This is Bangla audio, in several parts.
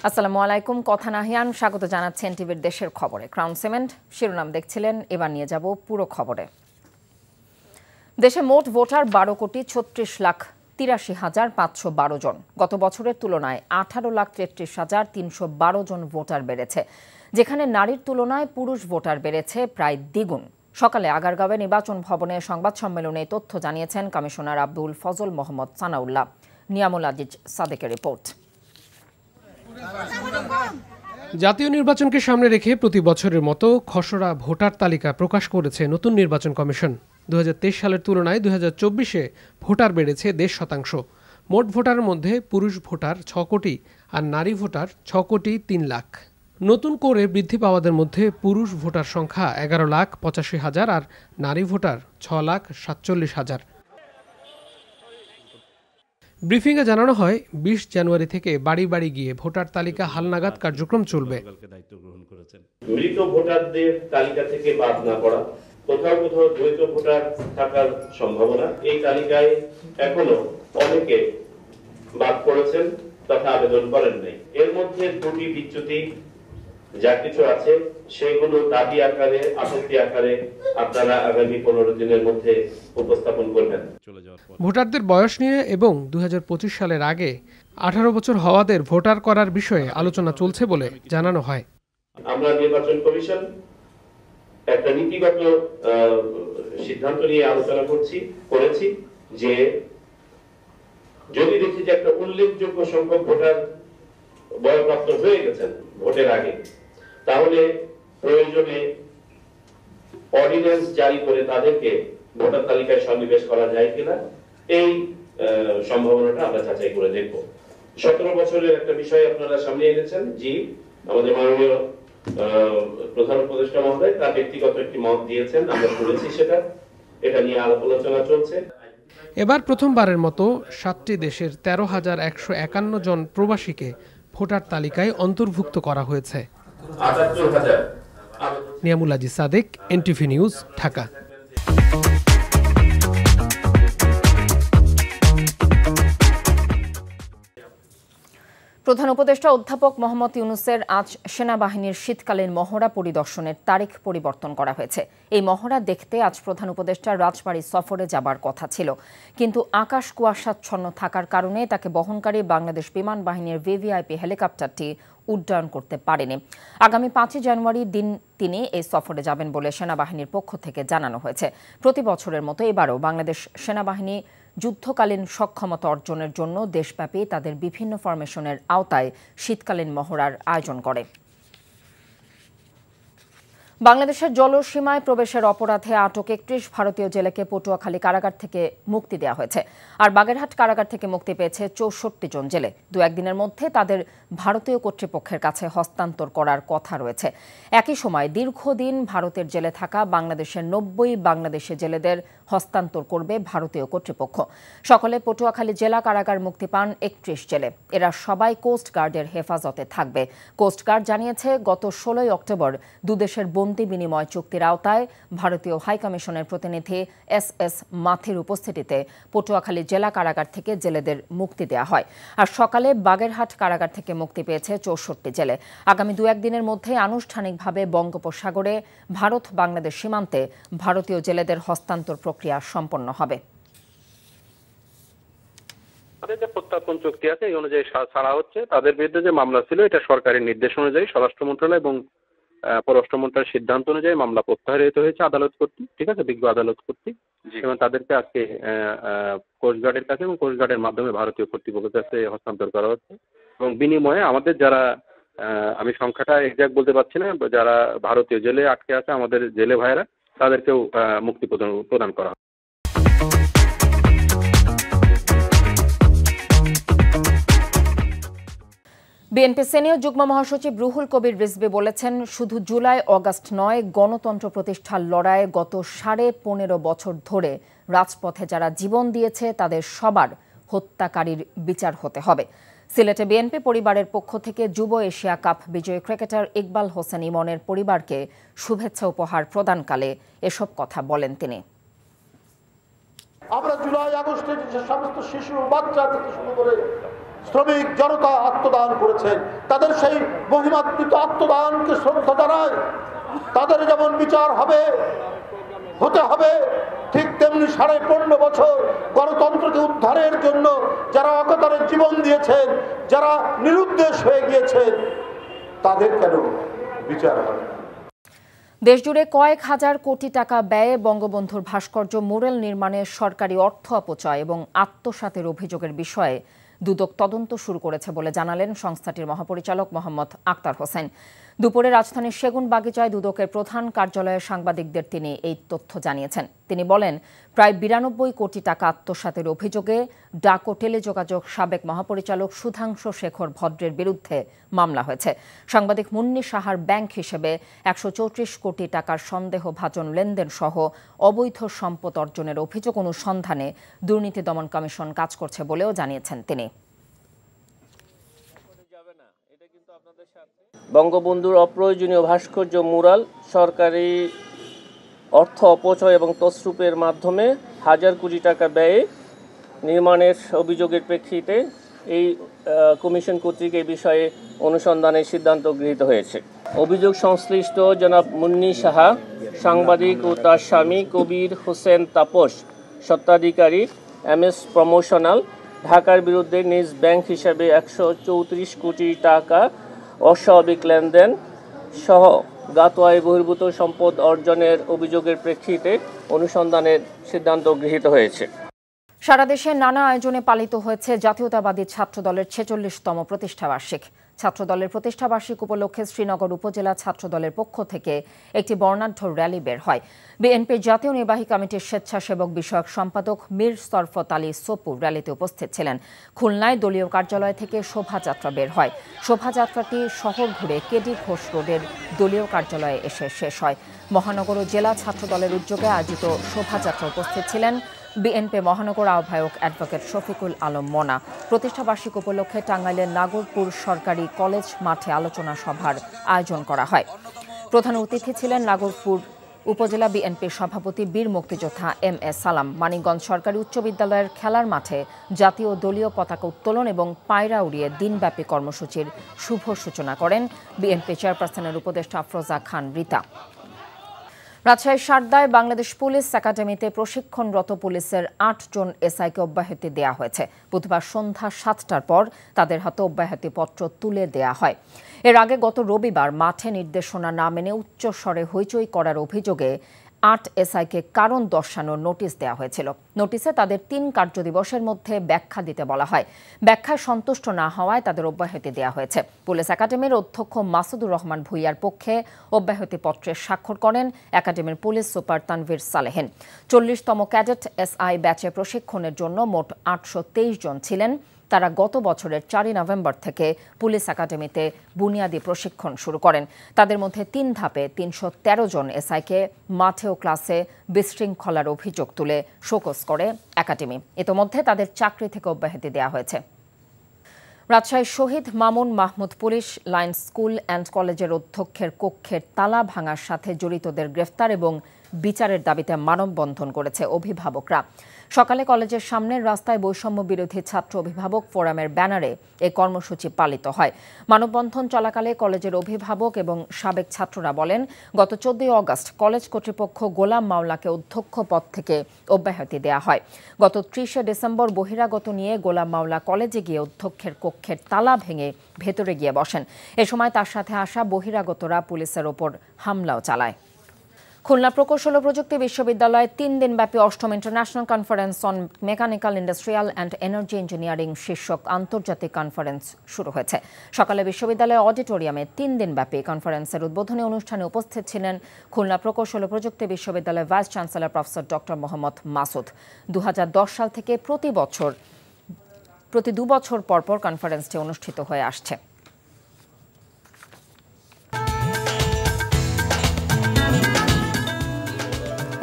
আসসালামু আলাইকুম। কথা নাহিয়ান স্বাগত জানাচ্ছেন টিভির দেশের খবরে। ক্রাউন সিমেন্ট শিরোনাম দেখছিলেন, এবার নিয়ে যাব পুরো খবরে। দেশে মোট ভোটার 12,36,83,512 জন। গত বছরের তুলনায় 18,33,312 জন ভোটার বেড়েছে, যেখানে নারীর তুলনায় পুরুষ ভোটার বেড়েছে প্রায় দ্বিগুণ। সকালে আগারগাঁওয়ে নির্বাচন ভবনে সংবাদ সম্মেলনে তথ্য জানিয়েছেন কমিশনার আব্দুল ফজল মোহাম্মদ সানাউল্লাহ। নিয়ামুল আজিজ সাদেকের রিপোর্ট। জাতীয় নির্বাচনকে সামনে রেখে প্রতি বছরের মতো খসড়া ভোটার তালিকা প্রকাশ করেছে নতুন নির্বাচন কমিশন। 2023 সালের তুলনায় 2024-এ ভোটার বেড়েছে 1.5%। মোট ভোটারের মধ্যে পুরুষ ভোটার 6 কোটি আর নারী ভোটার 6 কোটি 3 লাখ। নতুন করে বৃদ্ধি পাওয়াদের মধ্যে পুরুষ ভোটার সংখ্যা 11,85,000 আর নারী ভোটার 6,47,000। ব্রিফিংয়ে জানানো হয়, 20 জানুয়ারি থেকে বাড়ি বাড়ি গিয়ে ভোটার তালিকা হালনাগাদ কার্যক্রম চলবে। মৃত ভোটারদের তালিকা থেকে বাদ না পড়া, কোথাও কোথাও দ্বৈত ভোটার থাকার সম্ভাবনা, এই তালিকায় এখনো অনেকে বাদ পড়েছেন তথা আবেদন করেন নাই। এর মধ্যে ত্রুটি বিচ্যুতি যা কিছু আছে সেগুলো দাবি আকারে, আপত্তি আকারে আপনারা আগামী 15 দিনের মধ্যে উপস্থাপন করবেন। ভোটারদের বয়স নিয়ে এবং 2025 সালের আগে 18 বছর হওয়াদের ভোটার করার বিষয়ে আলোচনা চলছে বলে জানানো হয়। আমরা নির্বাচন কমিশন একটা নীতিগত সিদ্ধান্ত নিয়ে আলোচনা করেছি যে যদি দেখি যে একটা উল্লেখযোগ্য সংখ্যক ভোটার বয়প্রাপ্ত হয়ে গেছেন ভোটের আগে, তাহলে প্রয়োজনে অর্ডিন্যান্স জারি করে তাদেরকে ভোটার তালিকায় সন্নিবেশ করা যায় কিনা এই সম্ভাবনাটা আমরা যাচাই করে দেখব। 17 বছরের একটা বিষয় আপনারা সামনে এনেছেন, জি আমাদের মাননীয় প্রধান উপদেষ্টা মহোদয় তার ব্যক্তিগত একটি মত দিয়েছেন, আমরা শুনেছি সেটা, এটা নিয়ে আলাপ আলোচনা চলছে। এবার প্রথমবারের মতো 7টি দেশের 13,151 জন প্রবাসীকে ভোটার তালিকায় অন্তর্ভুক্ত করা হয়েছে। 78,000। Niamul Aziz Sadek, NTV news, Dhaka. প্রধান উপদেষ্টা অধ্যাপক মোহাম্মদ ইউনূসের আজ সেনাবাহিনীর শীতকালীন মহড়া পরিদর্শনের তারিখ পরিবর্তন করা হয়েছে। এই মহড়া দেখতে আজ প্রধান উপদেষ্টার রাজবাড়ী সফরে যাবার কথা ছিল, কিন্তু আকাশ কুয়াশাচ্ছন্ন থাকার কারণে তাকে বহনকারী বাংলাদেশ বিমান বাহিনীর ভিভিআইপি হেলিকপ্টারটি উড্ডয়ন করতে পারেনি। আগামী 5 জানুয়ারি দিন তিনি এই সফরে যাবেন বলে সেনাবাহিনীর পক্ষ থেকে জানানো হয়েছে। প্রতি বছরের মতো এবারও বাংলাদেশ সেনাবাহিনী যুদ্ধকালীন সক্ষমতা অর্জনের জন্য দেশব্যাপী তাদের বিভিন্ন ফরমেশনের আওতায় শীতকালীন মহড়ার আয়োজন করে। বাংলাদেশের জলসীমায় প্রবেশের অপরাধে আটক 31 ভারতীয় জেলেকে পটুয়াখালী কারাগার থেকে মুক্তি দেওয়া হয়েছে, আর বাগেরহাট কারাগার থেকে মুক্তি পেয়েছে 64 জন জেলে। 2-1 দিনের মধ্যে তাদের ভারতীয় কর্তৃপক্ষের কাছে হস্তান্তর করার কথা রয়েছে। একই সময় দীর্ঘদিন ভারতের জেলে থাকা বাংলাদেশের 90 বাংলাদেশি জেলেদের হস্তান্তর করবে ভারতীয় কর্তৃপক্ষ। সকলে পটুয়াখালী জেলা কারাগার মুক্তি পান 31 জেলে। এরা সবাই কোস্ট গার্ডের হেফাজতে থাকবে। কোস্ট গার্ড জানিয়েছে, গত 16 অক্টোবর দুদেশের বন্দি বিনিময় চুক্তির আওতায় ভারতীয় হাইকমিশনের প্রতিনিধি SS মাথির উপস্থিতিতে পটুয়াখালী জেলা কারাগার থেকে জেলেদের মুক্তি দেওয়া হয়। আর সকালে বাগেরহাট কারাগার থেকে মুক্তি পেয়েছে 64 জেলে। আগামী 2-1 দিনের মধ্যে আনুষ্ঠানিকভাবে বঙ্গোপসাগরে ভারত বাংলাদেশ সীমান্তে ভারতীয় জেলেদের হস্তান্তর প্রক্রিয়া সম্পন্ন হবে। তাদের যে প্রত্যর্পণ চুক্তি আছে এই অনুযায়ী ছাড়া হচ্ছে। তাদের বিরুদ্ধে যে মামলা ছিল এটা সরকারি নির্দেশ অনুযায়ী স্বরাষ্ট্র মন্ত্রণালয় এবং পররাষ্ট্র মন্ত্রণালয়ের সিদ্ধান্ত অনুযায়ী মামলা প্রত্যাহারিত হয়েছে আদালত কর্তৃক, ঠিক আছে, বিজ্ঞ আদালত কর্তৃক। এবং তাদেরকে আজকে কোস্টগার্ডের কাছে এবং কোস্টগার্ডের মাধ্যমে ভারতীয় কর্তৃপক্ষের কাছে হস্তান্তর করা হচ্ছে। এবং বিনিময়ে আমাদের যারা, আমি সংখ্যাটা এক্সাক্ট বলতে পারছি না, যারা ভারতীয় জেলে আটকে আছে আমাদের জেলে ভাইয়েরা, তাদেরকেও মুক্তি প্রদান করা হয়। বিএনপি সিনিয়র যুগ্ম মহাসচিব রুহুল কবির রিজভী বলেছেন, শুধু জুলাই অগাস্ট নয়, গণতন্ত্র প্রতিষ্ঠার লড়াইয়ে গত 15.5 বছর ধরে রাজপথে যারা জীবন দিয়েছে তাদের সবার হত্যাকারীর বিচার হতে হবে। সিলেটে বিএনপি পরিবারের পক্ষ থেকে যুব এশিয়া কাপ বিজয়ী ক্রিকেটার ইকবাল হোসেন ইমনের পরিবারকে শুভেচ্ছা উপহার প্রদানকালে এসব কথা বলেন তিনি। আমরা জুলাই আগস্টে যে সমস্ত শিশু বাচ্চা থেকে শুরু করে শ্রমিক জনতা আত্মদান করেছেন, তাদের সেই মহিমান্বিত আত্মদানকে শ্রদ্ধা জানায়। তাদের যেমন বিচার হতে হবে, ঠিক তেমনি 15.5 বছর গণতন্ত্রকে উদ্ধারের জন্য যারা অকাতরে জীবন দিয়েছেন, যারা নিরুদ্দেশ হয়ে গিয়েছেন, তাদের কেন বিচার হবে না? দেশজুড়ে কয়েক হাজার কোটি টাকা ব্যয়ে বঙ্গবন্ধুর ভাস্কর্য মুরাল নির্মাণে সরকারি অর্থ অপচয় এবং আত্মসাতের অভিযোগের বিষয়ে দুদক তদন্ত শুরু করেছে বলে জানালেন সংস্থাটির মহাপরিচালক মোহাম্মদ আক্তার হোসেন। দুপুরে রাজধানীর সেগুনবাগিচায় দুদকের প্রধান কার্যালয়ে সাংবাদিকদের তিনি এই তথ্য জানিয়েছেন। তিনি বলেন, প্রায় 92 কোটি টাকা আত্মসাতের অভিযোগে ডাক ও টেলিযোগাযোগ সাবেক মহাপরিচালক সুধাংশু শেখর ভদ্রের বিরুদ্ধে মামলা হয়েছে। সাংবাদিক মুন্নি সাহার ব্যাংক হিসেবে 134 কোটি টাকার সন্দেহভাজন লেনদেন সহ অবৈধ সম্পদ অর্জনের অভিযোগ অনুসন্ধানে দুর্নীতি দমন কমিশন কাজ করছে বলেও জানিয়েছেন তিনি। বঙ্গবন্ধুর অপ্রয়োজনীয় ভাস্কর্য মুরাল সরকারি অর্থ অপচয় এবং তছরূপের মাধ্যমে হাজার কোটি টাকা ব্যয়ে নির্মাণের অভিযোগের প্রেক্ষিতে এই কমিশন কর্তৃক এই বিষয়ে অনুসন্ধানের সিদ্ধান্ত গৃহীত হয়েছে। অভিযোগ সংশ্লিষ্ট জনাব মুন্নি সাহা, সাংবাদিক ও তার স্বামী কবির হোসেন তাপস, স্বত্বাধিকারী MS প্রমোশনাল, ঢাকার বিরুদ্ধে নিজ ব্যাংক হিসাবে 134 কোটি টাকা অস্বাভাবিক লেনদেন সহ গাতোয়ায় বহির্ভূত সম্পদ অর্জনের অভিযোগের প্রেক্ষিতে অনুসন্ধানের সিদ্ধান্ত গৃহীত হয়েছে। সারা দেশে নানা আয়োজনে পালিত হয়েছে জাতীয়তাবাদী ছাত্রদলের 46তম প্রতিষ্ঠাবার্ষিক। ছাত্রদলের প্রতিষ্ঠাবার্ষিক উপলক্ষে শ্রীনগর উপজেলা ছাত্রদলের পক্ষ থেকে একটি বর্ণাঢ্য র্যালি বের হয়। বিএনপির জাতীয় নির্বাহী কমিটির স্বেচ্ছাসেবক বিষয়ক সম্পাদক মীর সরফত আলী সপু র্যালিতে উপস্থিত ছিলেন। খুলনায় দলীয় কার্যালয় থেকে শোভাযাত্রা বের হয়। শোভাযাত্রাটি শহর ঘুরে কেডি ঘোষ রোডের দলীয় কার্যালয়ে এসে শেষ হয়। মহানগর ও জেলা ছাত্রদলের উদ্যোগে আয়োজিত শোভাযাত্রা উপস্থিত ছিলেন বিএনপি মহানগর আহ্বায়ক অ্যাডভোকেট শফিকুল আলম মোনা। প্রতিষ্ঠাবার্ষিক উপলক্ষে টাঙ্গাইলের নাগরপুর সরকারি কলেজ মাঠে আলোচনা সভার আয়োজন করা হয়। প্রধান অতিথি ছিলেন নাগরপুর উপজেলা বিএনপির সভাপতি বীর মুক্তিযোদ্ধা MS সালাম। মানিকগঞ্জ সরকারি উচ্চ বিদ্যালয়ের খেলার মাঠে জাতীয় দলীয় পতাকা উত্তোলন এবং পায়রা উড়িয়ে দিনব্যাপী কর্মসূচির শুভ সূচনা করেন বিএনপি চেয়ারপারসনের উপদেষ্টা আফরোজা খান রিতা। রাজশাহীর সারদায় বাংলাদেশ পুলিশ একাডেমিতে প্রশিক্ষণরত পুলিশের 8 জন এসআইকে অব্যাহতি দেওয়া হয়েছে। বুধবার সন্ধ্যা 7টার পর তাদের হাতে অব্যাহতিপত্র তুলে দেওয়া হয়। এর আগে গত রবিবার মাঠে নির্দেশনা না মেনে উচ্চস্বরে হইচই করার অভিযোগে 8 এসআইকে কারণ দর্শানোর নোটিশ দেওয়া হয়েছিল। নোটিশে তাদের 3 কার্যদিবসের মধ্যে ব্যাখ্যা দিতে বলা হয়। ব্যাখ্যায় সন্তুষ্ট না হওয়ায় তাদের অব্যাহতি দেওয়া হয়েছে। পুলিশ একাডেমির অধ্যক্ষ মাসুদুর রহমান ভুইয়ার পক্ষে অব্যাহতিপত্রে স্বাক্ষর করেন একাডেমির পুলিশ সুপার তানভীর সালেহিন। 40তম ক্যাডেট এসআই ব্যাচে প্রশিক্ষণের জন্য মোট 823 জন ছিলেন। তারা গত বছরের 4 নভেম্বর থেকে পুলিশ একাডেমিতে বুনিয়াদী প্রশিক্ষণ শুরু করেন। তাদের মধ্যে 3 ধাপে 313 জন এসআইকে মাঠে ও ক্লাসে বিশৃঙ্খলার অভিযোগ তুলে শোকজ করে একাডেমি। ইতোমধ্যে তাদের চাকরি থেকে অব্যাহতি দেওয়া হয়েছে। রাজশাহীর Shahid Mamun Mahmud police line school and কলেজের অধ্যক্ষের কক্ষের তালা ভাঙার সাথে জড়িতদের গ্রেফতার এবং বিচারের দাবিতে মানববন্ধন করেছে অভিভাবকরা। সকালে কলেজের সামনের রাস্তায় বৈষম্য বিরোধী ছাত্র অভিভাবক ফোরামের ব্যানারে এই কর্মসূচি পালিত হয়। মানববন্ধন চলাকালে কলেজের অভিভাবক এবং সাবেক ছাত্ররা বলেন, গত 14 অগস্ট কলেজ কর্তৃপক্ষ গোলাম মাওলাকে অধ্যক্ষ পদ থেকে অব্যাহতি দেওয়া হয়। গত 30 ডিসেম্বর বহিরাগত নিয়ে গোলাম মাওলা কলেজে গিয়ে অধ্যক্ষের কক্ষের তালা ভেঙে ভেতরে গিয়ে বসেন। এ সময় তার সাথে আসা বহিরাগতরা পুলিশের ওপর হামলাও চালায়। খুলনা প্রকৌশল ও প্রযুক্তি বিশ্ববিদ্যালয়ে 3 দিনব্যাপী 8ম international conference on mechanical, industrial and energy engineering শীর্ষক আন্তর্জাতিক কনফারেন্স শুরু হয়েছে। সকালে বিশ্ববিদ্যালয়ের অডিটোরিয়ামে 3 দিনব্যাপী কনফারেন্সের উদ্বোধনী অনুষ্ঠানে উপস্থিত ছিলেন খুলনা প্রকৌশল ও প্রযুক্তি বিশ্ববিদ্যালয়ের vice chancellor professor doctor Mohammad Masud. 2010 সাল থেকে প্রতি 2 বছর পর কনফারেন্সটি অনুষ্ঠিত হয়ে আসছে।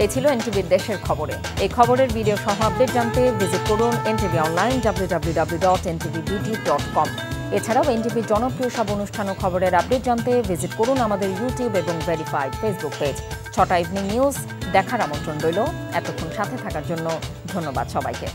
এই ছিল এনটিভির দেশের খবরে। এই খবরের ভিডিও সহ আপডেট জানতে ভিজিট করুন এনটিভি অনলাইন www.ntvbd.com। এছাড়াও এনটিভির জনপ্রিয় সব অনুষ্ঠান ও খবরের আপডেট জানতে ভিজিট করুন আমাদের ইউটিউব এবং ভেরিফাইড ফেসবুক পেজ। 6টা ইভিনিং নিউজ দেখার আমন্ত্রণ রইল। এতক্ষণ সাথে থাকার জন্য ধন্যবাদ সবাইকে।